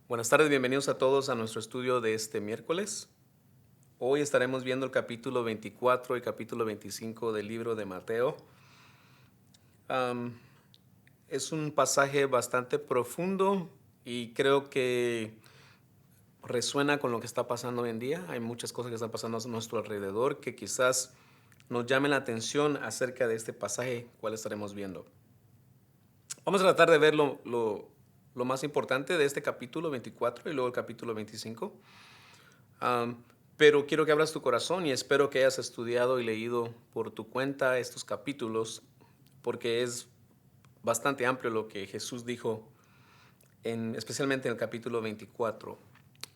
Buenas tardes, bienvenidos a todos a nuestro estudio de este miércoles. Hoy estaremos viendo el capítulo 24 y capítulo 25 del libro de Mateo. Am, es un pasaje bastante profundo y creo que resuena con lo que está pasando hoy en día. Hay muchas cosas que están pasando a nuestro alrededor que quizás nos llamen la atención acerca de este pasaje, cual estaremos viendo. Vamos a tratar de ver lo más importante de este capítulo 24 y luego el capítulo 25. Am, pero quiero que abras tu corazón y espero que hayas estudiado y leído por tu cuenta estos capítulos, porque es bastante amplio lo que Jesús dijo, especialmente en el capítulo 24.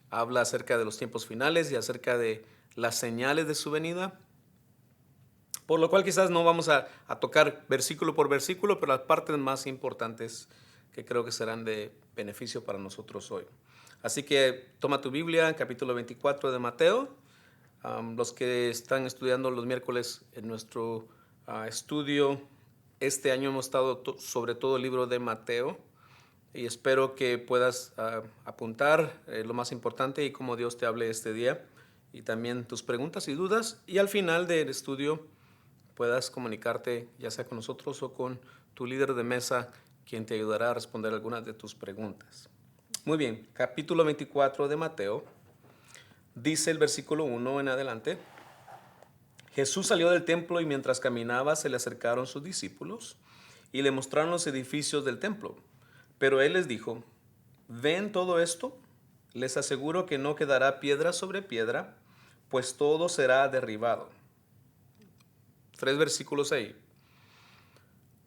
Habla acerca de los tiempos finales y acerca de las señales de su venida, por lo cual quizás no vamos a tocar versículo por versículo, pero las partes más importantes que creo que serán de beneficio para nosotros hoy. Así que toma tu Biblia, capítulo 24 de Mateo. Los que están estudiando los miércoles en nuestro estudio, este año hemos estado sobre todo el libro de Mateo y espero que puedas apuntar lo más importante y cómo Dios te hable este día y también tus preguntas y dudas, y al final del estudio puedas comunicarte ya sea con nosotros o con tu líder de mesa, quien te ayudará a responder algunas de tus preguntas. Muy bien, capítulo 24 de Mateo, dice el versículo 1 en adelante: Jesús salió del templo y mientras caminaba se le acercaron sus discípulos y le mostraron los edificios del templo. Pero él les dijo: ¿ven todo esto? Les aseguro que no quedará piedra sobre piedra, pues todo será derribado. 3 versículos ahí.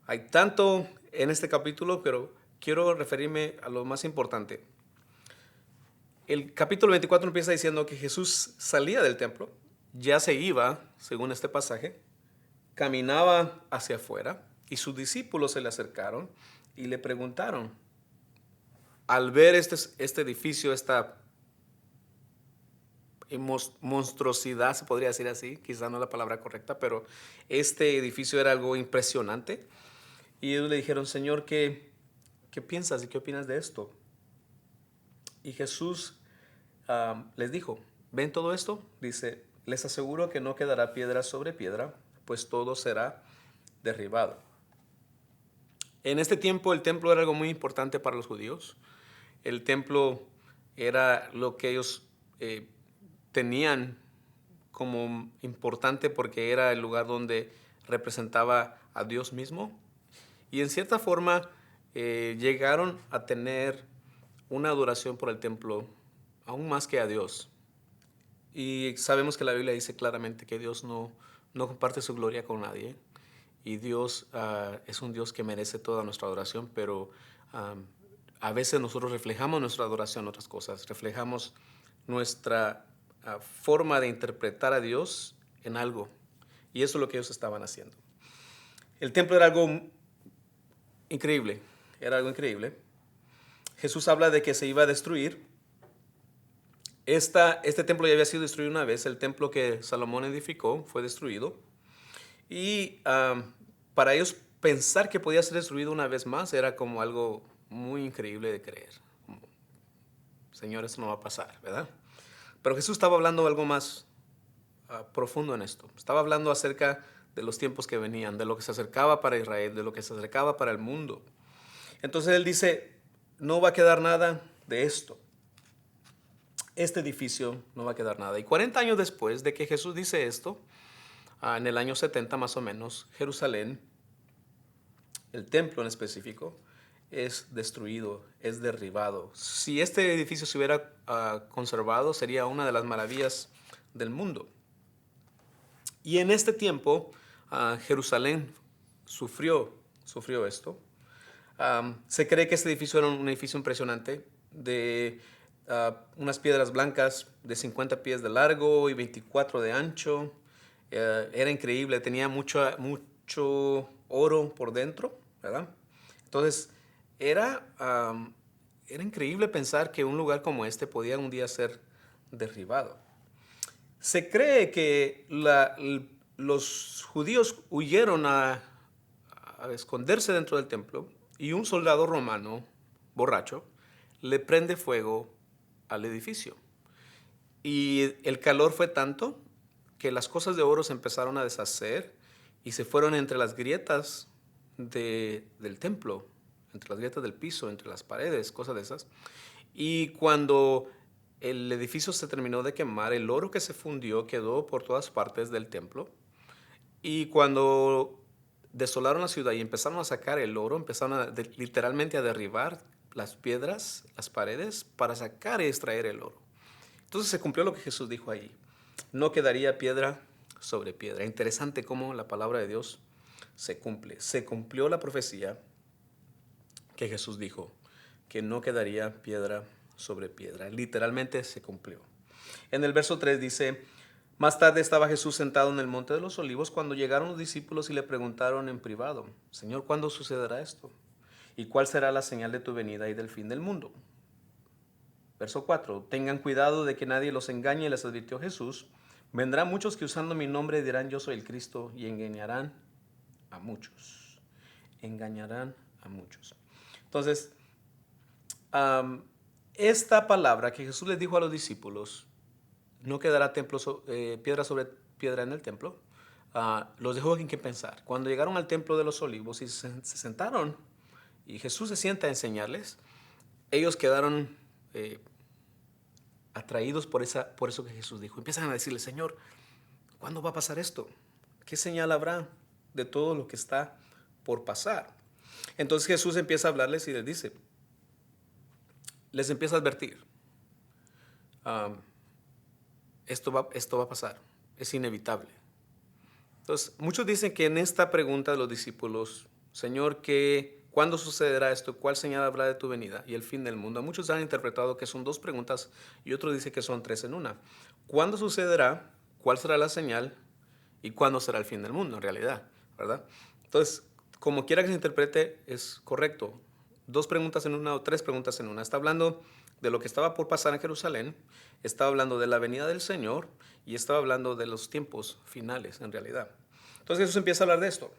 Hay tanto en este capítulo, pero quiero referirme a lo más importante. El capítulo 24 empieza diciendo que Jesús salía del templo, ya se iba, según este pasaje, caminaba hacia afuera y sus discípulos se le acercaron y le preguntaron, al ver este edificio, esta monstruosidad, se podría decir así, quizá no es la palabra correcta, pero este edificio era algo impresionante. Y ellos le dijeron: Señor, ¿qué piensas y qué opinas de esto? Y Jesús les dijo: ¿ven todo esto? Dice: les aseguro que no quedará piedra sobre piedra, pues todo será derribado. En este tiempo el templo era algo muy importante para los judíos. El templo era lo que ellos tenían como importante porque era el lugar donde representaba a Dios mismo. Y en cierta forma llegaron a tener una adoración por el templo aún más que a Dios. Y sabemos que la Biblia dice claramente que Dios no comparte su gloria con nadie. Y Dios es un Dios que merece toda nuestra adoración, pero a veces nosotros reflejamos nuestra adoración en otras cosas. Reflejamos nuestra forma de interpretar a Dios en algo. Y eso es lo que ellos estaban haciendo. El templo era algo increíble. Era algo increíble. Jesús habla de que se iba a destruir. Este templo ya había sido destruido una vez. El templo que Salomón edificó fue destruido. Y para ellos pensar que podía ser destruido una vez más era como algo muy increíble de creer. Como, Señor, eso no va a pasar, ¿verdad? Pero Jesús estaba hablando algo más profundo en esto. Estaba hablando acerca de los tiempos que venían, de lo que se acercaba para Israel, de lo que se acercaba para el mundo. Entonces él dice: no va a quedar nada de esto. Este edificio no va a quedar nada. Y 40 años después de que Jesús dice esto, en el año 70 más o menos, Jerusalén, el templo en específico, es destruido, es derribado. Si este edificio se hubiera conservado, sería una de las maravillas del mundo. Y en este tiempo, Jerusalén sufrió esto. Se cree que este edificio era un edificio impresionante, de unas piedras blancas de 50 pies de largo y 24 de ancho. Era increíble, tenía mucho oro por dentro, ¿verdad? Entonces, era increíble pensar que un lugar como este podía un día ser derribado. Se cree que los judíos huyeron a esconderse dentro del templo y un soldado romano borracho le prende fuego al edificio. Y el calor fue tanto que las cosas de oro se empezaron a deshacer y se fueron entre las grietas del templo, entre las grietas del piso, entre las paredes, cosas de esas. Y cuando el edificio se terminó de quemar, el oro que se fundió quedó por todas partes del templo. Y cuando desolaron la ciudad y empezaron a sacar el oro, empezaron literalmente a derribar las piedras, las paredes, para sacar y extraer el oro. Entonces se cumplió lo que Jesús dijo ahí. No quedaría piedra sobre piedra. Interesante cómo la palabra de Dios se cumple. Se cumplió la profecía que Jesús dijo, que no quedaría piedra sobre piedra. Literalmente se cumplió. En el verso 3 dice: más tarde estaba Jesús sentado en el monte de los olivos cuando llegaron los discípulos y le preguntaron en privado: Señor, ¿cuándo sucederá esto? ¿Y cuál será la señal de tu venida y del fin del mundo? Verso 4: tengan cuidado de que nadie los engañe, les advirtió Jesús. Vendrán muchos que usando mi nombre dirán: yo soy el Cristo, y engañarán a muchos. Engañarán a muchos. Entonces, esta palabra que Jesús les dijo a los discípulos, no quedará piedra sobre piedra en el templo, los dejó en qué pensar. Cuando llegaron al templo de los olivos y se sentaron y Jesús se sienta a enseñarles, ellos quedaron atraídos por eso que Jesús dijo. Empiezan a decirle: Señor, ¿cuándo va a pasar esto? ¿Qué señal habrá de todo lo que está por pasar? Entonces Jesús empieza a hablarles y les empieza a advertir. Esto va a pasar, es inevitable. Entonces, muchos dicen que en esta pregunta de los discípulos: Señor, ¿cuándo sucederá esto? ¿Cuál señal habrá de tu venida y el fin del mundo? Muchos han interpretado que son dos preguntas y otros dicen que son tres en una. ¿Cuándo sucederá? ¿Cuál será la señal? ¿Y cuándo será el fin del mundo en realidad? ¿Verdad? Entonces, como quiera que se interprete, es correcto. Dos preguntas en una o tres preguntas en una. Está hablando de lo que estaba por pasar en Jerusalén, estaba hablando de la venida del Señor y estaba hablando de los tiempos finales en realidad. Entonces Jesús empieza a hablar de esto.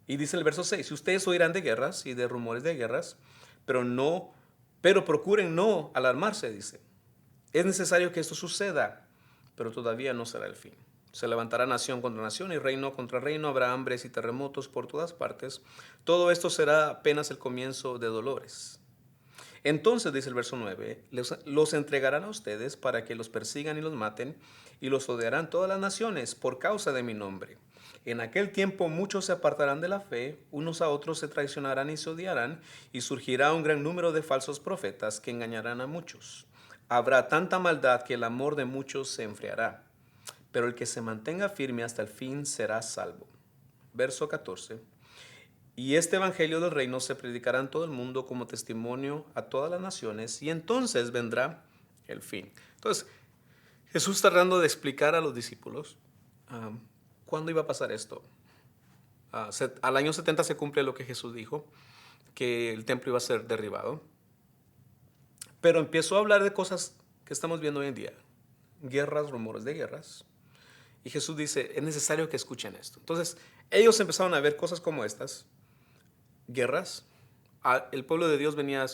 Y dice el verso 6: ustedes oirán de guerras y de rumores de guerras, pero procuren no alarmarse, dice. Es necesario que esto suceda, pero todavía no será el fin. Se levantará nación contra nación y reino contra reino, habrá hambres y terremotos por todas partes. Todo esto será apenas el comienzo de dolores. Entonces, dice el verso 9, los entregarán a ustedes para que los persigan y los maten, y los odiarán todas las naciones por causa de mi nombre. En aquel tiempo muchos se apartarán de la fe, unos a otros se traicionarán y se odiarán, y surgirá un gran número de falsos profetas que engañarán a muchos. Habrá tanta maldad que el amor de muchos se enfriará, pero el que se mantenga firme hasta el fin será salvo. Verso 14. Y este evangelio del reino se predicará en todo el mundo como testimonio a todas las naciones, y entonces vendrá el fin. Entonces, Jesús está tratando de explicar a los discípulos cuándo iba a pasar esto. Al año 70 se cumple lo que Jesús dijo, que el templo iba a ser derribado. Pero empezó a hablar de cosas que estamos viendo hoy en día. Guerras, rumores de guerras. Y Jesús dice: es necesario que escuchen esto. Entonces, ellos empezaron a ver cosas como estas. Guerras. El pueblo de Dios venía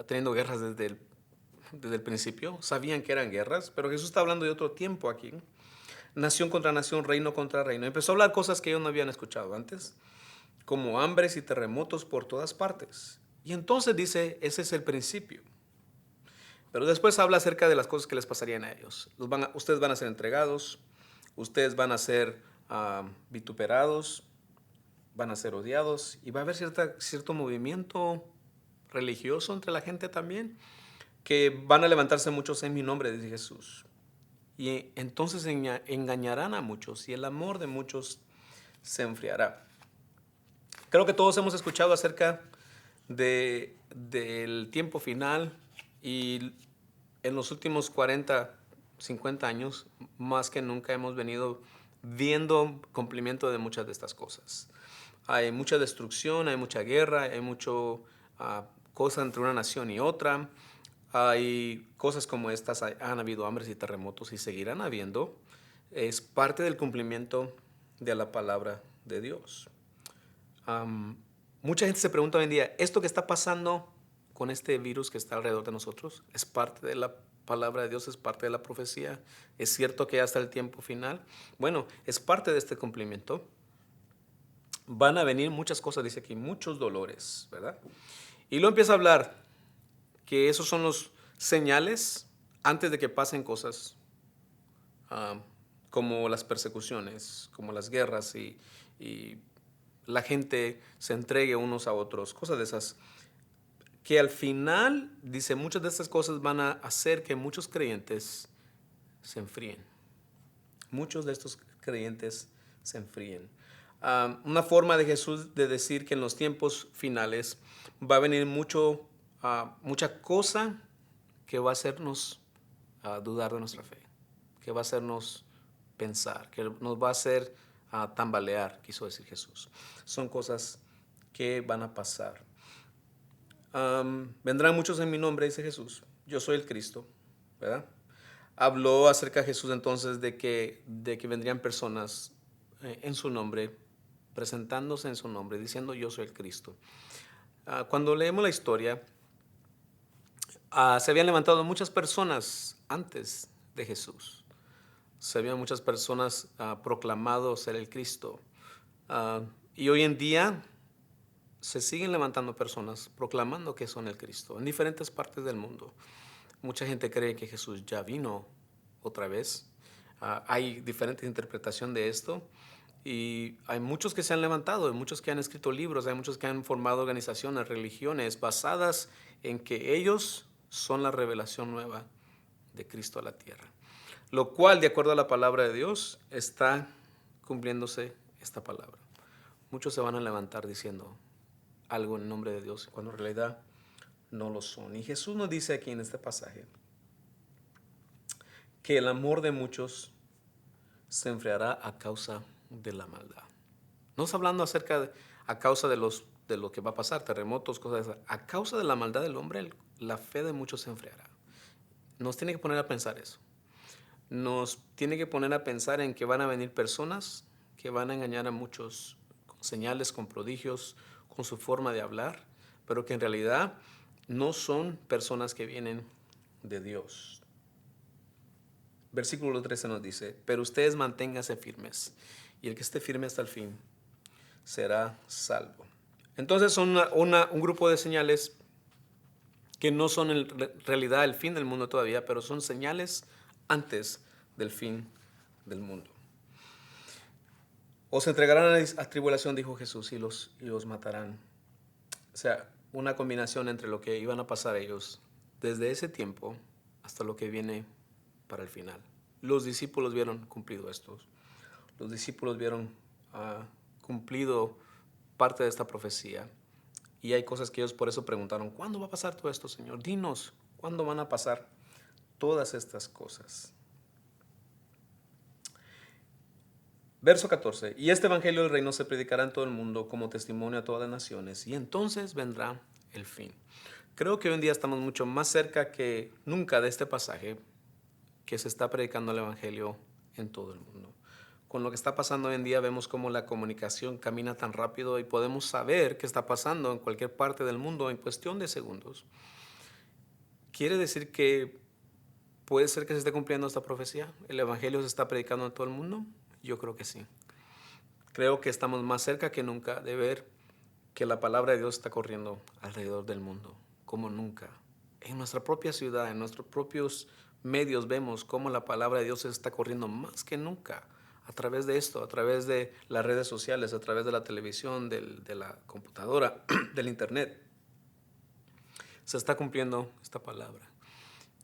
teniendo guerras desde el principio. Sabían que eran guerras, pero Jesús está hablando de otro tiempo aquí. Nación contra nación, reino contra reino. Empezó a hablar cosas que ellos no habían escuchado antes, como hambres y terremotos por todas partes. Y entonces dice: ese es el principio. Pero después habla acerca de las cosas que les pasarían a ellos. Ustedes van a ser entregados, ustedes van a ser vituperados, van a ser odiados, y va a haber cierto movimiento religioso entre la gente también, que van a levantarse muchos en mi nombre, dice Jesús. Y entonces engañarán a muchos y el amor de muchos se enfriará. Creo que todos hemos escuchado acerca del tiempo final, y en los últimos 40, 50 años, más que nunca hemos venido viendo cumplimiento de muchas de estas cosas. Hay mucha destrucción, hay mucha guerra, hay mucho cosa entre una nación y otra. Hay cosas como estas, han habido hambres y terremotos y seguirán habiendo. Es parte del cumplimiento de la palabra de Dios. Mucha gente se pregunta hoy en día: ¿esto que está pasando, con este virus que está alrededor de nosotros? Es parte de la palabra de Dios, es parte de la profecía. Es cierto que hasta el tiempo final. Bueno, es parte de este cumplimiento. Van a venir muchas cosas, dice aquí, muchos dolores, ¿verdad? Y luego empieza a hablar que esos son los señales antes de que pasen cosas ah, como las persecuciones, como las guerras y la gente se entregue unos a otros, cosas de esas. Que al final, dice, muchas de estas cosas van a hacer que muchos creyentes se enfríen. Muchos de estos creyentes se enfríen. Una forma de Jesús de decir que en los tiempos finales va a venir mucha cosa que va a hacernos dudar de nuestra fe, que va a hacernos pensar, que nos va a hacer tambalear, quiso decir Jesús. Son cosas que van a pasar. Vendrán muchos en mi nombre, dice Jesús. Yo soy el Cristo, ¿verdad? Habló acerca de Jesús entonces de que vendrían personas en su nombre, presentándose en su nombre, diciendo yo soy el Cristo. Cuando leemos la historia, se habían levantado muchas personas antes de Jesús. Se habían muchas personas proclamado ser el Cristo. Y hoy en día se siguen levantando personas proclamando que son el Cristo en diferentes partes del mundo. Mucha gente cree que Jesús ya vino otra vez. Hay diferentes interpretaciones de esto y hay muchos que se han levantado, hay muchos que han escrito libros, hay muchos que han formado organizaciones, religiones basadas en que ellos son la revelación nueva de Cristo a la tierra. Lo cual, de acuerdo a la palabra de Dios, está cumpliéndose esta palabra. Muchos se van a levantar diciendo algo en nombre de Dios, cuando en realidad no lo son. Y Jesús nos dice aquí en este pasaje que el amor de muchos se enfriará a causa de la maldad. No está hablando a causa de lo que va a pasar, terremotos, cosas de esas. A causa de la maldad del hombre, la fe de muchos se enfriará. Nos tiene que poner a pensar eso. Nos tiene que poner a pensar en que van a venir personas que van a engañar a muchos con señales, con prodigios, con su forma de hablar, pero que en realidad no son personas que vienen de Dios. Versículo 13 nos dice, pero ustedes manténganse firmes, y el que esté firme hasta el fin será salvo. Entonces son un grupo de señales que no son en realidad el fin del mundo todavía, pero son señales antes del fin del mundo. Os entregarán a tribulación, dijo Jesús, y los matarán. O sea, una combinación entre lo que iban a pasar ellos desde ese tiempo hasta lo que viene para el final. Los discípulos vieron cumplido esto. Los discípulos vieron cumplido parte de esta profecía. Y hay cosas que ellos por eso preguntaron, ¿cuándo va a pasar todo esto, Señor? Dinos, ¿cuándo van a pasar todas estas cosas? Verso 14. Y este evangelio del reino se predicará en todo el mundo como testimonio a todas las naciones, y entonces vendrá el fin. Creo que hoy en día estamos mucho más cerca que nunca de este pasaje, que se está predicando el evangelio en todo el mundo. Con lo que está pasando hoy en día vemos cómo la comunicación camina tan rápido y podemos saber qué está pasando en cualquier parte del mundo en cuestión de segundos. ¿Quiere decir que puede ser que se esté cumpliendo esta profecía? ¿El evangelio se está predicando en todo el mundo? Yo creo que sí. Creo que estamos más cerca que nunca de ver que la palabra de Dios está corriendo alrededor del mundo, como nunca. En nuestra propia ciudad, en nuestros propios medios vemos cómo la palabra de Dios está corriendo más que nunca a través de esto, a través de las redes sociales, a través de la televisión, de la computadora, del internet. Se está cumpliendo esta palabra.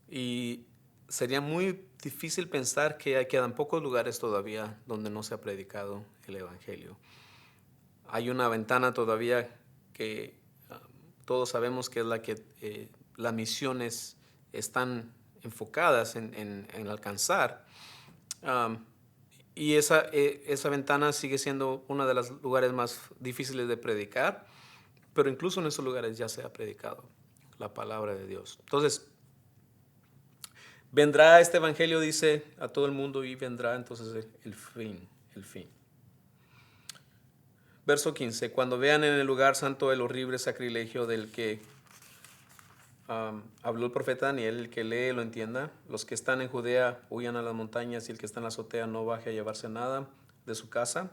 Y sería muy difícil pensar que quedan pocos lugares todavía donde no se ha predicado el evangelio. Hay una ventana todavía que todos sabemos que es la que las misiones están enfocadas en alcanzar. Y esa ventana sigue siendo uno de los lugares más difíciles de predicar, pero incluso en esos lugares ya se ha predicado la palabra de Dios. Entonces, vendrá este evangelio, dice, a todo el mundo, y vendrá entonces el fin. Verso 15, cuando vean en el lugar santo el horrible sacrilegio del que habló el profeta Daniel, el que lee lo entienda. Los que están en Judea huyan a las montañas y el que está en la azotea no baje a llevarse nada de su casa.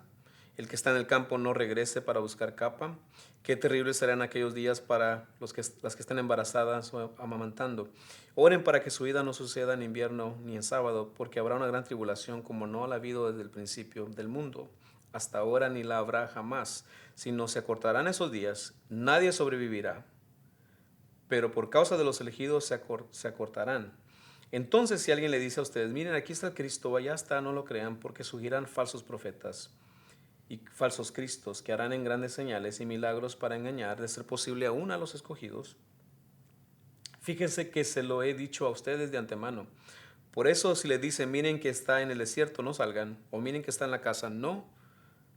El que está en el campo no regrese para buscar capa. Qué terribles serán aquellos días para las que estén embarazadas o amamantando. Oren para que su vida no suceda en invierno ni en sábado, porque habrá una gran tribulación como no la ha habido desde el principio del mundo. Hasta ahora ni la habrá jamás. Si no se acortarán esos días, nadie sobrevivirá. Pero por causa de los elegidos se acortarán. Entonces, si alguien le dice a ustedes, miren, aquí está el Cristo, allá está, no lo crean, porque surgirán falsos profetas y falsos cristos que harán en grandes señales y milagros para engañar, de ser posible aún a los escogidos. Fíjense que se lo he dicho a ustedes de antemano. Por eso, si les dicen, miren que está en el desierto, no salgan, o miren que está en la casa, no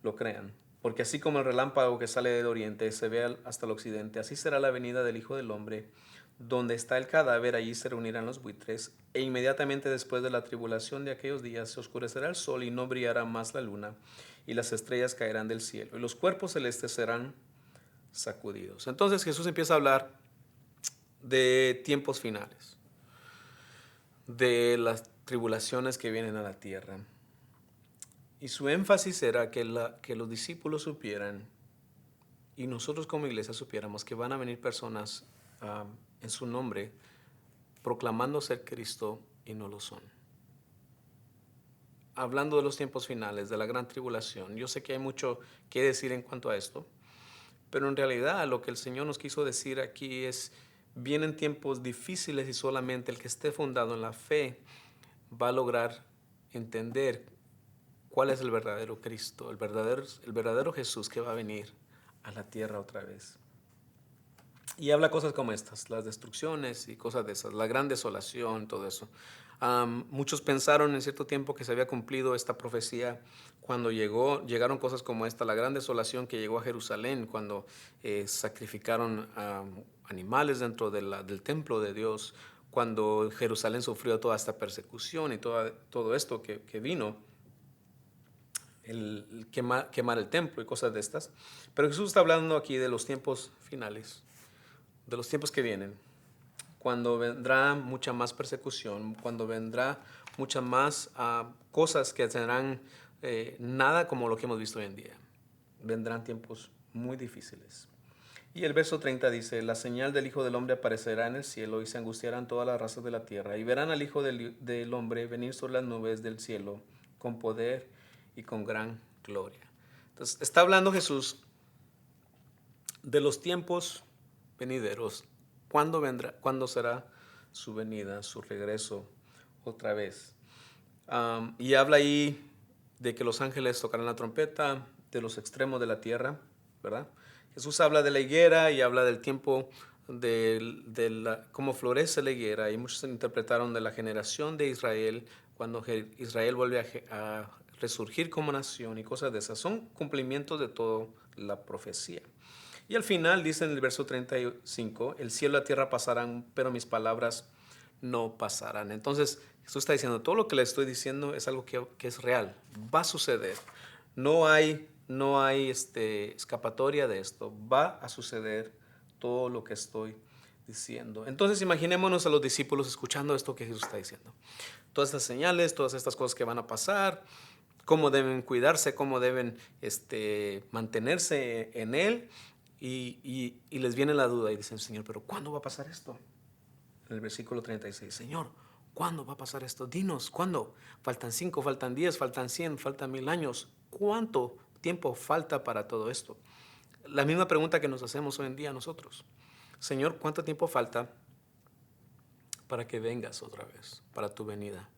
lo crean. Porque así como el relámpago que sale del oriente se ve hasta el occidente, así será la venida del Hijo del Hombre. Donde está el cadáver, allí se reunirán los buitres, e inmediatamente después de la tribulación de aquellos días se oscurecerá el sol y no brillará más la luna, y las estrellas caerán del cielo, y los cuerpos celestes serán sacudidos. Entonces Jesús empieza a hablar de tiempos finales, de las tribulaciones que vienen a la tierra. Y su énfasis era que los discípulos supieran, y nosotros como iglesia supiéramos, que van a venir personas en su nombre proclamando ser Cristo y no lo son. Hablando de los tiempos finales, de la gran tribulación, yo sé que hay mucho que decir en cuanto a esto, pero en realidad lo que el Señor nos quiso decir aquí es, vienen tiempos difíciles y solamente el que esté fundado en la fe va a lograr entender cuál es el verdadero Cristo, el verdadero Jesús que va a venir a la tierra otra vez. Y habla cosas como estas, las destrucciones y cosas de esas, la gran desolación, todo eso. Muchos pensaron en cierto tiempo que se había cumplido esta profecía cuando llegaron cosas como esta, la gran desolación que llegó a Jerusalén cuando sacrificaron animales dentro del templo de Dios, cuando Jerusalén sufrió toda esta persecución y todo esto que vino, el quemar el templo y cosas de estas. Pero Jesús está hablando aquí de los tiempos finales, de los tiempos que vienen, cuando vendrá mucha más persecución, cuando vendrá muchas más cosas que serán nada como lo que hemos visto hoy en día. Vendrán tiempos muy difíciles. Y el verso 30 dice, la señal del Hijo del Hombre aparecerá en el cielo y se angustiarán todas las razas de la tierra y verán al Hijo del Hombre venir sobre las nubes del cielo con poder y con gran gloria. Entonces, está hablando Jesús de los tiempos venideros. ¿Cuándo vendrá? ¿Cuándo será su venida, su regreso otra vez? Y habla ahí de que los ángeles tocarán la trompeta de los extremos de la tierra, ¿verdad? Jesús habla de la higuera y habla del tiempo de cómo florece la higuera, y muchos interpretaron de la generación de Israel, cuando Israel vuelve a resurgir como nación y cosas de esas. Son cumplimientos de toda la profecía. Y al final dice en el verso 35, el cielo y la tierra pasarán, pero mis palabras no pasarán. Entonces Jesús está diciendo, todo lo que le estoy diciendo es algo que es real, va a suceder. No hay escapatoria de esto, va a suceder todo lo que estoy diciendo. Entonces imaginémonos a los discípulos escuchando esto que Jesús está diciendo. Todas estas señales, todas estas cosas que van a pasar, cómo deben cuidarse, cómo deben mantenerse en Él. Y les viene la duda y dicen, Señor, pero ¿cuándo va a pasar esto? En el versículo 36, Señor, ¿cuándo va a pasar esto? Dinos, ¿cuándo? Faltan 5, faltan 10, faltan 100, faltan 1000 años. ¿Cuánto tiempo falta para todo esto? La misma pregunta que nos hacemos hoy en día nosotros. Señor, ¿cuánto tiempo falta para que vengas otra vez, para tu venida?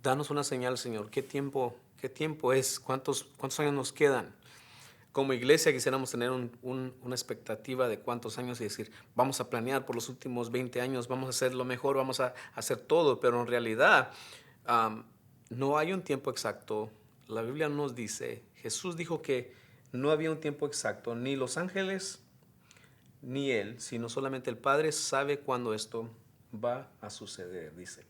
Danos una señal, Señor. ¿Qué tiempo es? ¿Cuántos años nos quedan? Como iglesia quisiéramos tener una expectativa de cuántos años y decir, vamos a planear por los últimos 20 años, vamos a hacer lo mejor, vamos a hacer todo, pero en realidad no hay un tiempo exacto. La Biblia nos dice, Jesús dijo que no había un tiempo exacto, ni los ángeles ni Él, sino solamente el Padre sabe cuándo esto va a suceder, dice.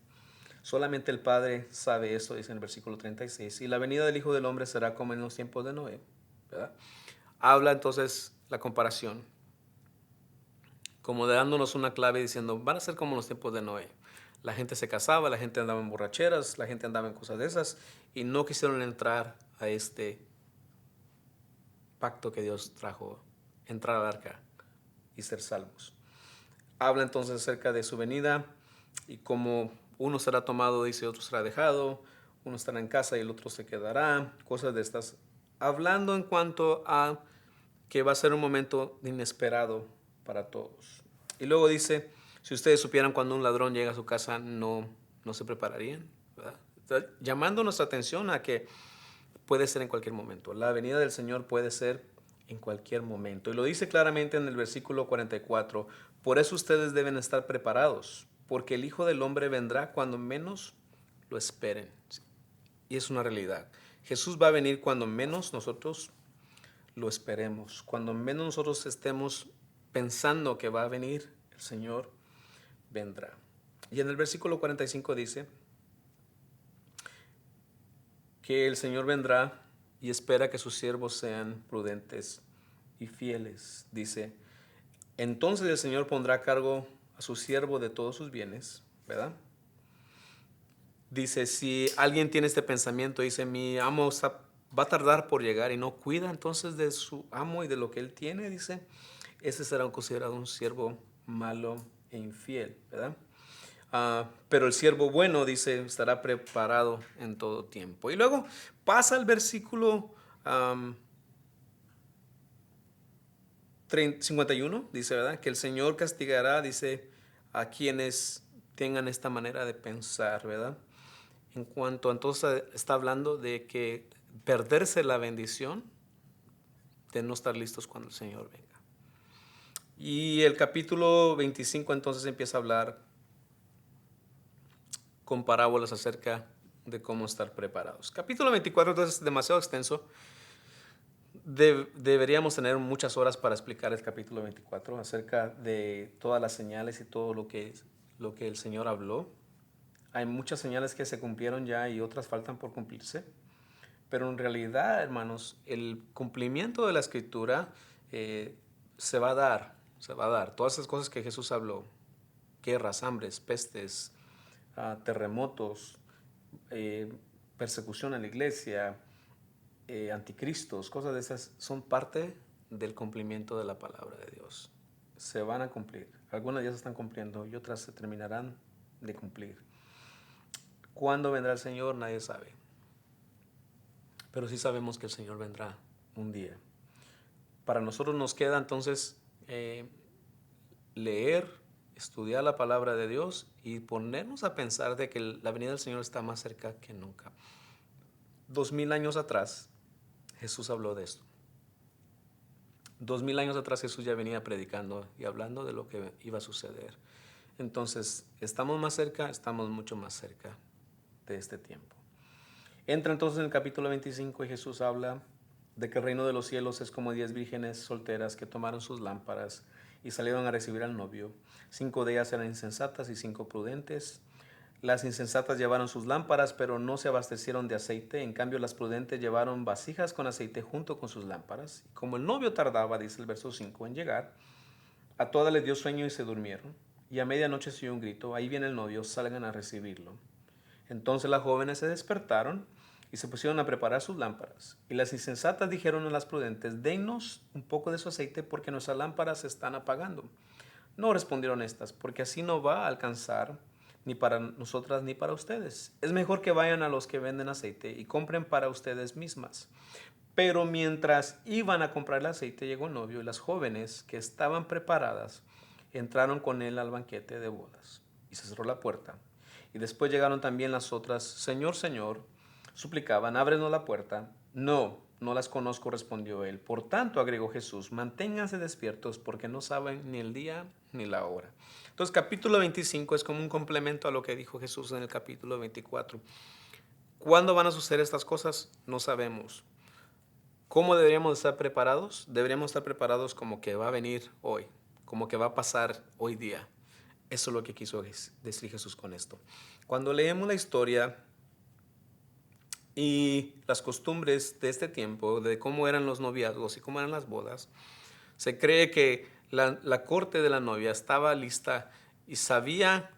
Solamente el Padre sabe eso, dice en el versículo 36, y la venida del Hijo del Hombre será como en los tiempos de Noé, ¿verdad? Habla entonces la comparación como dándonos una clave diciendo, van a ser como los tiempos de Noé. La gente se casaba, la gente andaba en borracheras, la gente andaba en cosas de esas y no quisieron entrar a este pacto que Dios trajo, entrar al arca y ser salvos. Habla entonces acerca de su venida y cómo uno será tomado, dice, otro será dejado, uno estará en casa y el otro se quedará, cosas de estas. Hablando en cuanto a que va a ser un momento inesperado para todos. Y luego dice, si ustedes supieran cuando un ladrón llega a su casa, no se prepararían, ¿verdad? Está llamando nuestra atención a que puede ser en cualquier momento. La venida del Señor puede ser en cualquier momento. Y lo dice claramente en el versículo 44. Por eso ustedes deben estar preparados, porque el Hijo del Hombre vendrá cuando menos lo esperen. Y es una realidad. Jesús va a venir cuando menos nosotros lo esperemos. Cuando menos nosotros estemos pensando que va a venir, el Señor vendrá. Y en el versículo 45 dice que el Señor vendrá y espera que sus siervos sean prudentes y fieles. Dice, entonces el Señor pondrá a cargo a su siervo de todos sus bienes, ¿verdad? Dice, si alguien tiene este pensamiento, dice, mi amo va a tardar por llegar y no cuida entonces de su amo y de lo que él tiene, dice, ese será considerado un siervo malo e infiel, ¿verdad? Pero el siervo bueno, dice, estará preparado en todo tiempo. Y luego pasa el versículo 51, dice, ¿verdad? Que el Señor castigará, dice, a quienes tengan esta manera de pensar, ¿verdad? En cuanto entonces está hablando de que perderse la bendición de no estar listos cuando el Señor venga. Y el capítulo 25 entonces empieza a hablar con parábolas acerca de cómo estar preparados. Capítulo 24 entonces es demasiado extenso. Deberíamos tener muchas horas para explicar el capítulo 24 acerca de todas las señales y todo lo que el Señor habló. Hay muchas señales que se cumplieron ya y otras faltan por cumplirse. Pero en realidad, hermanos, el cumplimiento de la Escritura se va a dar. Se va a dar. Todas esas cosas que Jesús habló, guerras, hambres, pestes, terremotos, persecución en la iglesia, anticristos, cosas de esas, son parte del cumplimiento de la palabra de Dios. Se van a cumplir. Algunas ya se están cumpliendo y otras se terminarán de cumplir. ¿Cuándo vendrá el Señor? Nadie sabe. Pero sí sabemos que el Señor vendrá un día. Para nosotros nos queda entonces leer, estudiar la palabra de Dios y ponernos a pensar de que la venida del Señor está más cerca que nunca. 2000 años atrás, Jesús habló de esto. 2000 años atrás Jesús ya venía predicando y hablando de lo que iba a suceder. Entonces, estamos más cerca, estamos mucho más cerca de este tiempo. Entra entonces en el capítulo 25 y Jesús habla de que el reino de los cielos es como 10 vírgenes solteras que tomaron sus lámparas y salieron a recibir al novio. 5 de ellas eran insensatas y 5 prudentes. Las insensatas llevaron sus lámparas, pero no se abastecieron de aceite. En cambio, las prudentes llevaron vasijas con aceite junto con sus lámparas. Y como el novio tardaba, dice el verso 5, en llegar, a todas les dio sueño y se durmieron. Y a medianoche se oyó un grito, ahí viene el novio, salgan a recibirlo. Entonces las jóvenes se despertaron y se pusieron a preparar sus lámparas. Y las insensatas dijeron a las prudentes, denos un poco de su aceite porque nuestras lámparas se están apagando. No respondieron estas, porque así no va a alcanzar ni para nosotras ni para ustedes. Es mejor que vayan a los que venden aceite y compren para ustedes mismas. Pero mientras iban a comprar el aceite, llegó el novio y las jóvenes que estaban preparadas entraron con él al banquete de bodas. Y se cerró la puerta. Y después llegaron también las otras. Señor, Señor, suplicaban, ábrenos la puerta. No, no las conozco, respondió él. Por tanto, agregó Jesús, manténganse despiertos porque no saben ni el día ni la hora. Entonces, capítulo 25 es como un complemento a lo que dijo Jesús en el capítulo 24. ¿Cuándo van a suceder estas cosas? No sabemos. ¿Cómo deberíamos estar preparados? Deberíamos estar preparados como que va a venir hoy, como que va a pasar hoy día. Eso es lo que quiso decir Jesús con esto. Cuando leemos la historia y las costumbres de este tiempo, de cómo eran los noviazgos y cómo eran las bodas, se cree que La corte de la novia estaba lista y sabía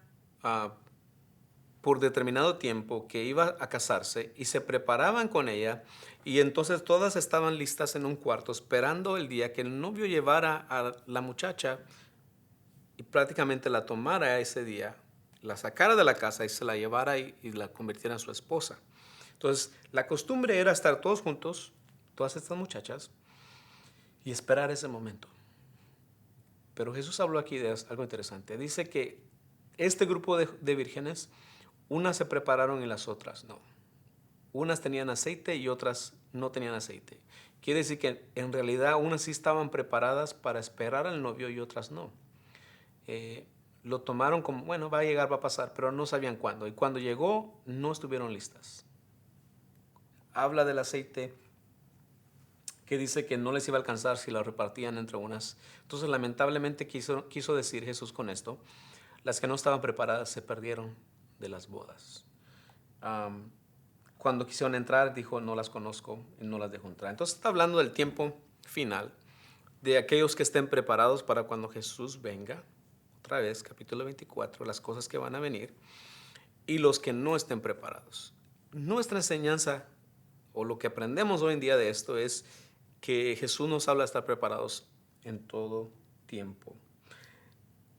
por determinado tiempo que iba a casarse y se preparaban con ella y entonces todas estaban listas en un cuarto esperando el día que el novio llevara a la muchacha y prácticamente la tomara ese día, la sacara de la casa y se la llevara y la convirtiera en su esposa. Entonces la costumbre era estar todos juntos, todas estas muchachas, y esperar ese momento. Pero Jesús habló aquí de algo interesante. Dice que este grupo de vírgenes, unas se prepararon y las otras no. Unas tenían aceite y otras no tenían aceite. Quiere decir que en realidad unas sí estaban preparadas para esperar al novio y otras no. Lo tomaron como, bueno, va a llegar, va a pasar, pero no sabían cuándo. Y cuando llegó, no estuvieron listas. Habla del aceite que dice que no les iba a alcanzar si lo repartían entre unas. Entonces, lamentablemente quiso decir Jesús con esto, las que no estaban preparadas se perdieron de las bodas. Cuando quisieron entrar, dijo, no las conozco y no las dejo entrar. Entonces está hablando del tiempo final, de aquellos que estén preparados para cuando Jesús venga. Otra vez, capítulo 24, las cosas que van a venir, y los que no estén preparados. Nuestra enseñanza, o lo que aprendemos hoy en día de esto, es que Jesús nos habla de estar preparados en todo tiempo.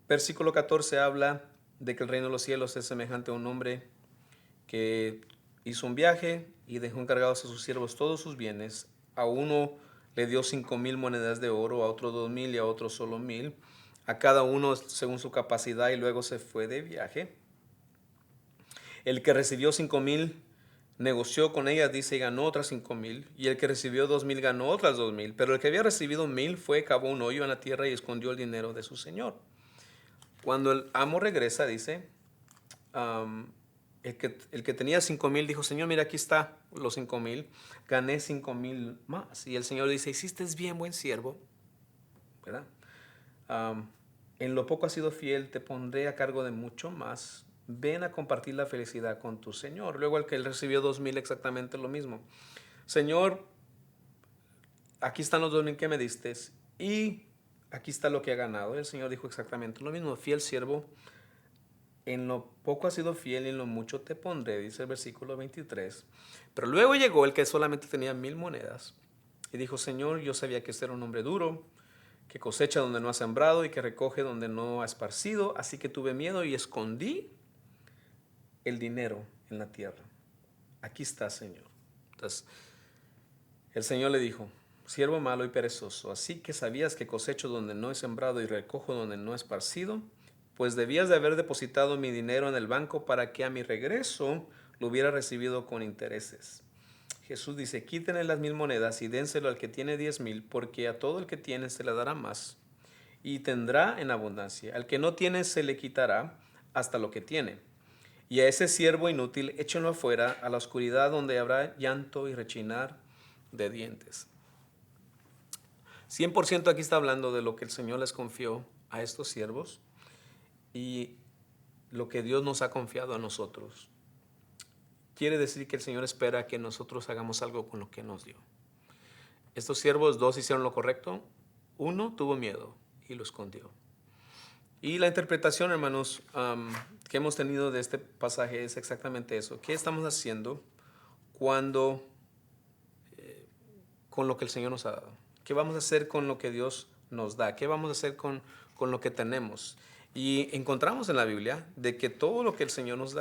Versículo 14 habla de que el reino de los cielos es semejante a un hombre que hizo un viaje y dejó encargados a sus siervos todos sus bienes. A uno le dio 5,000 monedas de oro, a otro 2,000 y a otro solo 1,000, a cada uno según su capacidad, y luego se fue de viaje. El que recibió 5,000 negoció con ellas, dice, y ganó otras 5,000, y el que recibió 2,000 ganó otras 2,000, pero el que había recibido 1,000 fue, cavó un hoyo en la tierra y escondió el dinero de su señor. Cuando el amo regresa, dice, el que tenía 5,000 dijo, Señor, mira, aquí está los 5,000, gané 5,000 más. Y el Señor dice, hiciste bien, buen siervo, ¿verdad? En lo poco has sido fiel, te pondré a cargo de mucho más. Ven a compartir la felicidad con tu Señor. Luego el que él recibió 2,000, exactamente lo mismo. Señor, aquí están los 2,000 que me diste y aquí está lo que ha ganado. El Señor dijo exactamente lo mismo, fiel siervo. En lo poco has sido fiel y en lo mucho te pondré, dice el versículo 23. Pero luego llegó el que solamente tenía 1,000 monedas y dijo, Señor, yo sabía que este era un hombre duro, que cosecha donde no ha sembrado y que recoge donde no ha esparcido, así que tuve miedo y escondí el dinero en la tierra. Aquí está, Señor. Entonces, el Señor le dijo, siervo malo y perezoso, así que sabías que cosecho donde no he sembrado y recojo donde no he esparcido, pues debías de haber depositado mi dinero en el banco para que a mi regreso lo hubiera recibido con intereses. Jesús dice, quítenle las 1,000 monedas y dénselo al que tiene 10,000, porque a todo el que tiene se le dará más y tendrá en abundancia. Al que no tiene se le quitará hasta lo que tiene. Y a ese siervo inútil échenlo afuera a la oscuridad donde habrá llanto y rechinar de dientes. 100% aquí está hablando de lo que el Señor les confió a estos siervos y lo que Dios nos ha confiado a nosotros. Quiere decir que el Señor espera que nosotros hagamos algo con lo que nos dio. Estos siervos, 2 hicieron lo correcto, 1 tuvo miedo y lo escondió. Y la interpretación, hermanos, que hemos tenido de este pasaje es exactamente eso. ¿Qué estamos haciendo cuando con lo que el Señor nos ha dado? ¿Qué vamos a hacer con lo que Dios nos da? ¿Qué vamos a hacer con lo que tenemos? Y encontramos en la Biblia de que todo lo que el Señor nos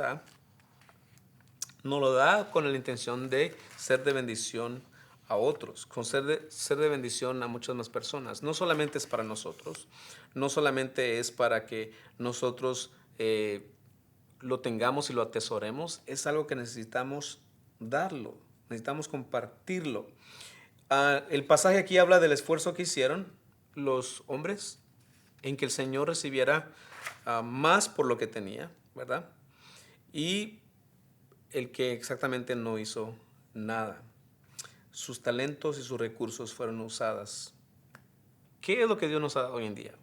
lo da con la intención de ser de bendición a otros, con ser de bendición a muchas más personas. No solamente es para nosotros, no solamente es para que nosotros lo tengamos y lo atesoremos, es algo que necesitamos darlo, necesitamos compartirlo. El pasaje aquí habla del esfuerzo que hicieron los hombres en que el Señor recibiera más por lo que tenía, ¿verdad? Y el que exactamente no hizo nada. Sus talentos y sus recursos fueron usados. ¿Qué es lo que Dios nos ha dado hoy en día?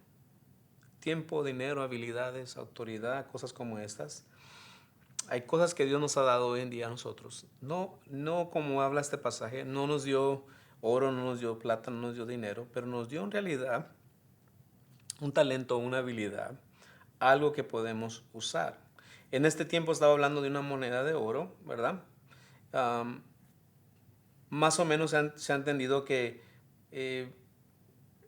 Tiempo, dinero, habilidades, autoridad, cosas como estas. Hay cosas que Dios nos ha dado hoy en día a nosotros. No como habla este pasaje, no nos dio oro, no nos dio plata, no nos dio dinero, pero nos dio en realidad un talento, una habilidad, algo que podemos usar. En este tiempo estaba hablando de una moneda de oro, ¿verdad? Am, Más o menos se ha entendido que eh,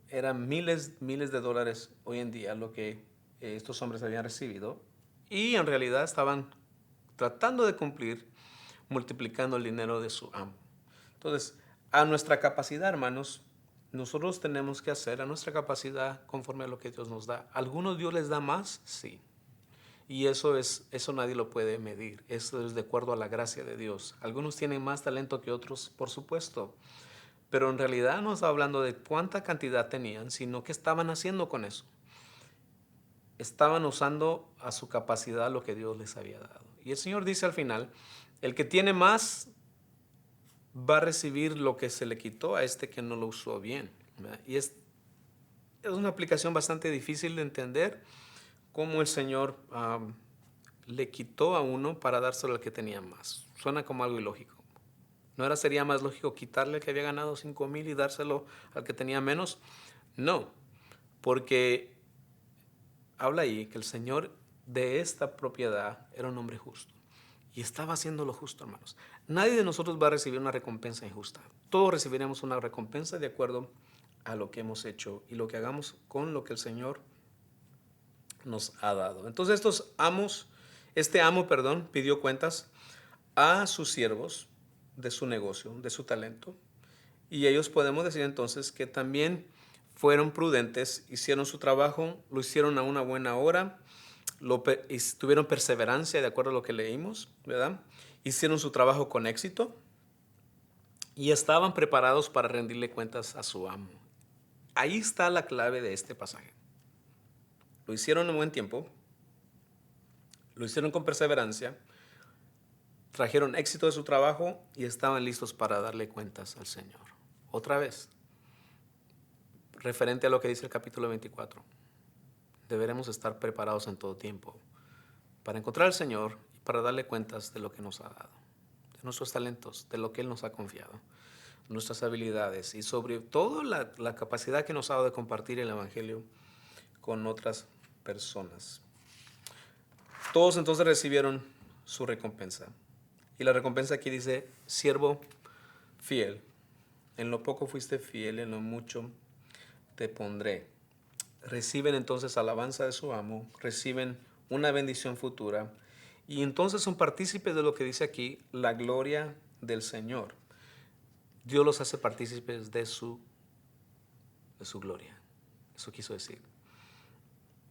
eran miles de dólares hoy en día lo que estos hombres habían recibido, y en realidad estaban tratando de cumplir multiplicando el dinero de su amo. Entonces, a nuestra capacidad, hermanos, nosotros tenemos que hacer a nuestra capacidad conforme a lo que Dios nos da. ¿A algunos Dios les da más? Sí. Y eso nadie lo puede medir. Eso es de acuerdo a la gracia de Dios. Algunos tienen más talento que otros, por supuesto. Pero en realidad no está hablando de cuánta cantidad tenían, sino qué estaban haciendo con eso. Estaban usando a su capacidad lo que Dios les había dado. Y el Señor dice al final, el que tiene más va a recibir lo que se le quitó a este que no lo usó bien, ¿verdad? Y es una aplicación bastante difícil de entender, cómo el Señor le quitó a uno para dárselo al que tenía más. Suena como algo ilógico. ¿Sería más lógico quitarle al que había ganado 5,000 y dárselo al que tenía menos? No, porque habla ahí que el Señor de esta propiedad era un hombre justo. Y estaba haciendo lo justo, hermanos. Nadie de nosotros va a recibir una recompensa injusta. Todos recibiremos una recompensa de acuerdo a lo que hemos hecho y lo que hagamos con lo que el Señor nos ha dado. Entonces este amo, pidió cuentas a sus siervos de su negocio, de su talento. Y ellos podemos decir entonces que también fueron prudentes, hicieron su trabajo, lo hicieron a una buena hora, tuvieron perseverancia de acuerdo a lo que leímos, ¿verdad? Hicieron su trabajo con éxito y estaban preparados para rendirle cuentas a su amo. Ahí está la clave de este pasaje. Lo hicieron en buen tiempo, lo hicieron con perseverancia, trajeron éxito de su trabajo y estaban listos para darle cuentas al Señor. Otra vez, referente a lo que dice el capítulo 24, deberemos estar preparados en todo tiempo para encontrar al Señor y para darle cuentas de lo que nos ha dado, de nuestros talentos, de lo que Él nos ha confiado, nuestras habilidades y sobre todo la capacidad que nos ha dado de compartir el Evangelio con otras personas. Todos entonces recibieron su recompensa. Y la recompensa aquí dice, siervo fiel, en lo poco fuiste fiel, en lo mucho te pondré. Reciben entonces alabanza de su amo, reciben una bendición futura y entonces son partícipes de lo que dice aquí, la gloria del Señor. Dios los hace partícipes de su gloria. Eso quiso decir.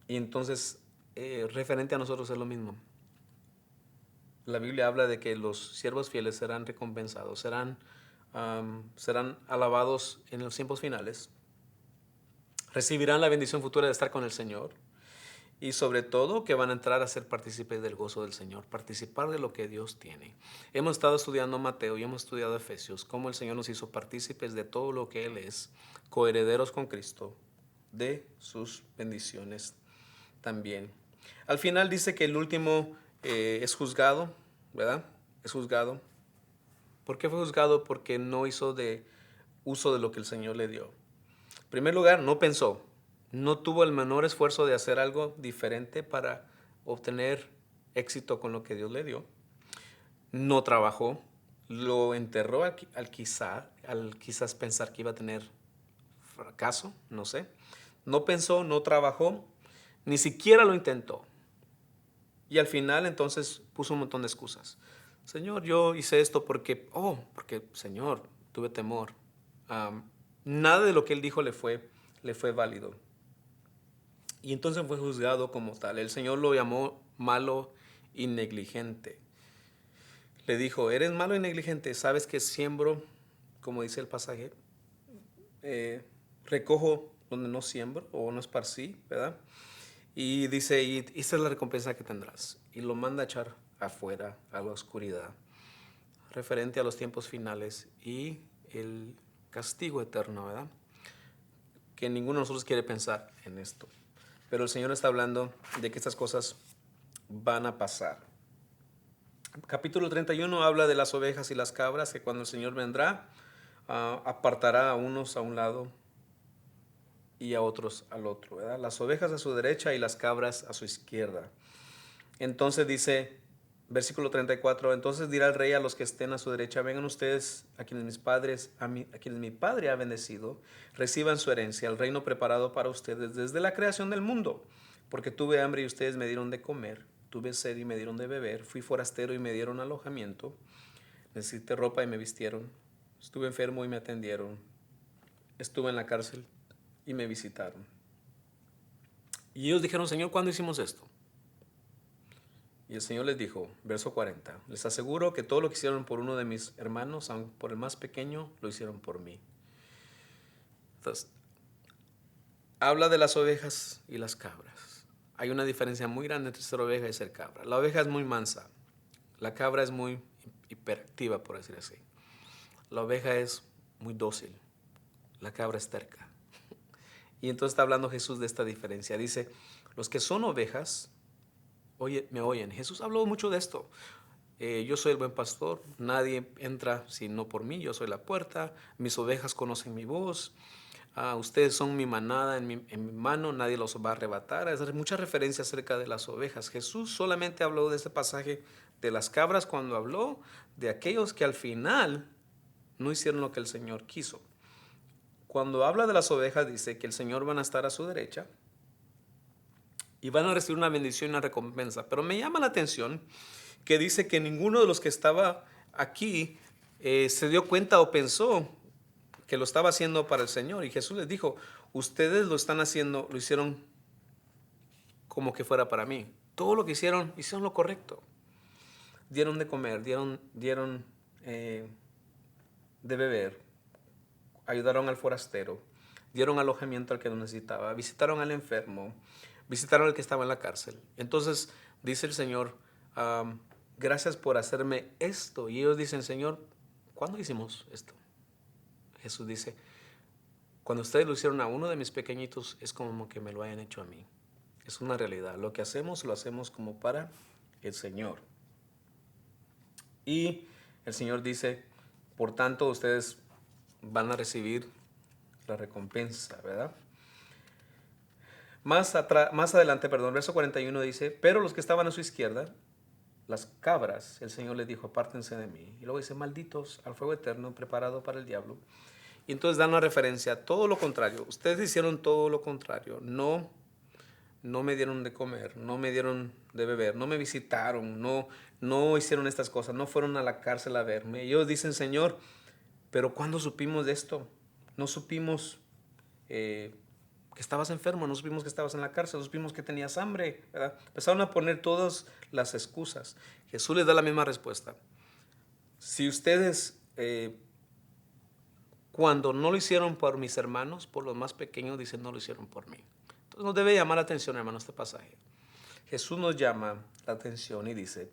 Y entonces, referente a nosotros es lo mismo. La Biblia habla de que los siervos fieles serán recompensados, serán alabados en los tiempos finales, recibirán la bendición futura de estar con el Señor y sobre todo que van a entrar a ser partícipes del gozo del Señor, participar de lo que Dios tiene. Hemos estado estudiando Mateo y hemos estudiado Efesios, cómo el Señor nos hizo partícipes de todo lo que Él es, coherederos con Cristo, de sus bendiciones también. Al final dice que el último es juzgado, ¿verdad? Es juzgado. ¿Por qué fue juzgado? Porque no hizo uso de lo que el Señor le dio. En primer lugar, no pensó, no tuvo el menor esfuerzo de hacer algo diferente para obtener éxito con lo que Dios le dio. No trabajó, lo enterró al quizás pensar que iba a tener fracaso, no sé. No pensó, no trabajó, ni siquiera lo intentó. Y al final entonces puso un montón de excusas. Señor, yo hice esto porque Señor, tuve temor. Nada de lo que él dijo le fue válido. Y entonces fue juzgado como tal. El Señor lo llamó malo y negligente. Le dijo, eres malo y negligente, sabes que siembro, como dice el pasaje, recojo donde no siembro o no esparcí, ¿verdad? Y dice, y esta es la recompensa que tendrás. Y lo manda a echar afuera, a la oscuridad, referente a los tiempos finales y el castigo eterno, ¿verdad? Que ninguno de nosotros quiere pensar en esto. Pero el Señor está hablando de que estas cosas van a pasar. Capítulo 31 habla de las ovejas y las cabras, que cuando el Señor vendrá, apartará a unos a un lado y a otros al otro, ¿verdad? Las ovejas a su derecha y las cabras a su izquierda. Entonces dice, versículo 34, entonces dirá el rey a los que estén a su derecha, vengan ustedes a quienes a quienes mi padre ha bendecido, reciban su herencia, el reino preparado para ustedes desde la creación del mundo. Porque tuve hambre y ustedes me dieron de comer, tuve sed y me dieron de beber, fui forastero y me dieron alojamiento, necesité ropa y me vistieron, estuve enfermo y me atendieron, estuve en la cárcel y me visitaron. Y ellos dijeron, Señor, ¿cuándo hicimos esto? Y el Señor les dijo, verso 40, les aseguro que todo lo que hicieron por uno de mis hermanos, aun por el más pequeño, lo hicieron por mí. Entonces, habla de las ovejas y las cabras. Hay una diferencia muy grande entre ser oveja y ser cabra. La oveja es muy mansa, la cabra es muy hiperactiva, por decir así. La oveja es muy dócil, la cabra es terca. Y entonces está hablando Jesús de esta diferencia. Dice, los que son ovejas, me oyen. Jesús habló mucho de esto. Yo soy el buen pastor, nadie entra sino por mí, yo soy la puerta, mis ovejas conocen mi voz, ustedes son mi manada en mi mano, nadie los va a arrebatar. Hay muchas referencias acerca de las ovejas. Jesús solamente habló de este pasaje de las cabras cuando habló de aquellos que al final no hicieron lo que el Señor quiso. Cuando habla de las ovejas dice que el Señor van a estar a su derecha y van a recibir una bendición y una recompensa. Pero me llama la atención que dice que ninguno de los que estaba aquí se dio cuenta o pensó que lo estaba haciendo para el Señor. Y Jesús les dijo, ustedes lo están haciendo, lo hicieron como que fuera para mí. Todo lo que hicieron lo correcto. Dieron de comer, dieron de beber, ayudaron al forastero, dieron alojamiento al que lo necesitaba, visitaron al enfermo, visitaron al que estaba en la cárcel. Entonces dice el Señor, gracias por hacerme esto. Y ellos dicen, Señor, ¿cuándo hicimos esto? Jesús dice, cuando ustedes lo hicieron a uno de mis pequeñitos, es como que me lo hayan hecho a mí. Es una realidad. Lo que hacemos, lo hacemos como para el Señor. Y el Señor dice, por tanto, ustedes van a recibir la recompensa, ¿verdad? Más adelante, verso 41 dice, pero los que estaban a su izquierda, las cabras, el Señor les dijo, apártense de mí. Y luego dice, malditos al fuego eterno preparado para el diablo. Y entonces dan una referencia a todo lo contrario. Ustedes hicieron todo lo contrario. No me dieron de comer, no me dieron de beber, no me visitaron, no hicieron estas cosas, no fueron a la cárcel a verme. Ellos dicen, Señor, pero ¿cuándo supimos de esto? No supimos que estabas enfermo, no supimos que estabas en la cárcel, no supimos que tenías hambre, ¿verdad? Empezaron a poner todas las excusas. Jesús les da la misma respuesta. Si ustedes, cuando no lo hicieron por mis hermanos, por los más pequeños, dicen, no lo hicieron por mí. Entonces nos debe llamar la atención, hermano, este pasaje. Jesús nos llama la atención y dice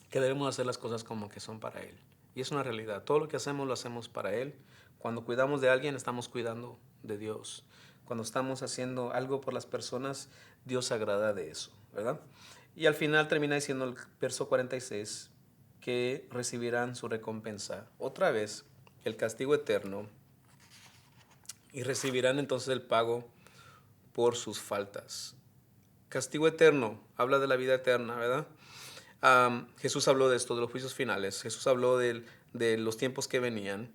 que debemos hacer las cosas como que son para Él. Y es una realidad. Todo lo que hacemos lo hacemos para Él. Cuando cuidamos de alguien, estamos cuidando de Dios. Cuando estamos haciendo algo por las personas, Dios se agrada de eso, ¿verdad? Y al final termina diciendo el verso 46 que recibirán su recompensa. Otra vez, el castigo eterno. Y recibirán entonces el pago por sus faltas. Castigo eterno, habla de la vida eterna, ¿verdad? Jesús habló de esto, de los juicios finales. Jesús habló de los tiempos que venían.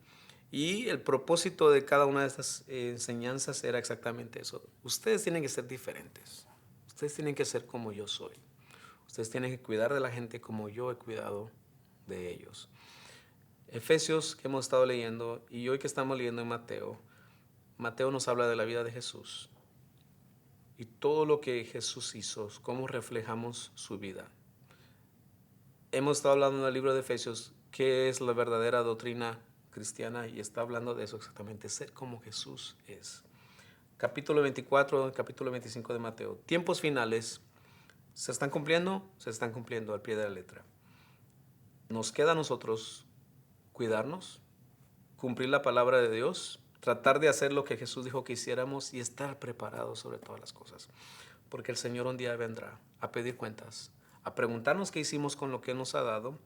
Y el propósito de cada una de estas enseñanzas era exactamente eso. Ustedes tienen que ser diferentes. Ustedes tienen que ser como yo soy. Ustedes tienen que cuidar de la gente como yo he cuidado de ellos. Efesios, que hemos estado leyendo, y hoy que estamos leyendo en Mateo, Mateo nos habla de la vida de Jesús. Y todo lo que Jesús hizo, cómo reflejamos su vida. Hemos estado hablando en el libro de Efesios, qué es la verdadera doctrina cristiana, y está hablando de eso exactamente, ser como Jesús es. Capítulo 24, capítulo 25 de Mateo. Tiempos finales, ¿se están cumpliendo? Se están cumpliendo al pie de la letra. Nos queda a nosotros cuidarnos, cumplir la palabra de Dios, tratar de hacer lo que Jesús dijo que hiciéramos y estar preparados sobre todas las cosas. Porque el Señor un día vendrá a pedir cuentas, a preguntarnos qué hicimos con lo que nos ha dado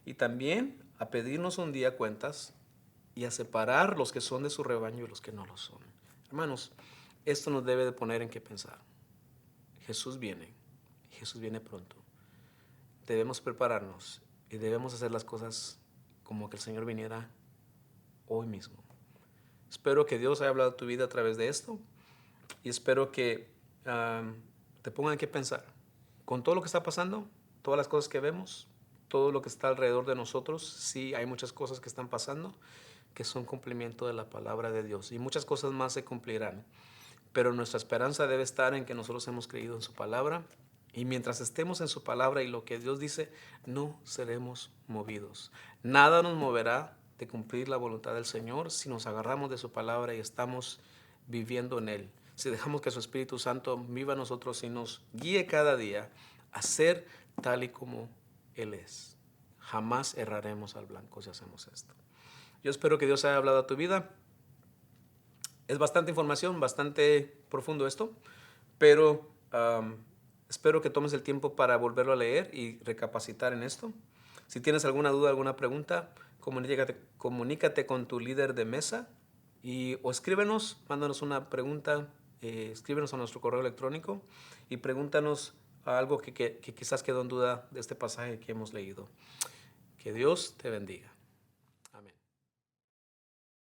y también a pedirnos un día cuentas y a separar los que son de su rebaño y los que no lo son. Hermanos, esto nos debe de poner en qué pensar. Jesús viene pronto. Debemos prepararnos y debemos hacer las cosas como que el Señor viniera hoy mismo. Espero que Dios haya hablado a tu vida a través de esto y espero que te pongan en qué pensar. Con todo lo que está pasando, todas las cosas que vemos, todo lo que está alrededor de nosotros, sí hay muchas cosas que están pasando que son cumplimiento de la palabra de Dios y muchas cosas más se cumplirán. Pero nuestra esperanza debe estar en que nosotros hemos creído en su palabra y mientras estemos en su palabra y lo que Dios dice, no seremos movidos. Nada nos moverá de cumplir la voluntad del Señor si nos agarramos de su palabra y estamos viviendo en Él. Si dejamos que su Espíritu Santo viva en nosotros y nos guíe cada día a ser tal y como Él es. Jamás erraremos al blanco si hacemos esto. Yo espero que Dios haya hablado a tu vida. Es bastante información, bastante profundo esto, pero espero que tomes el tiempo para volverlo a leer y recapacitar en esto. Si tienes alguna duda, alguna pregunta, comunícate con tu líder de mesa o escríbenos, mándanos una pregunta, escríbenos a nuestro correo electrónico y pregúntanos algo que quizás quedó en duda de este pasaje que hemos leído. Que Dios te bendiga.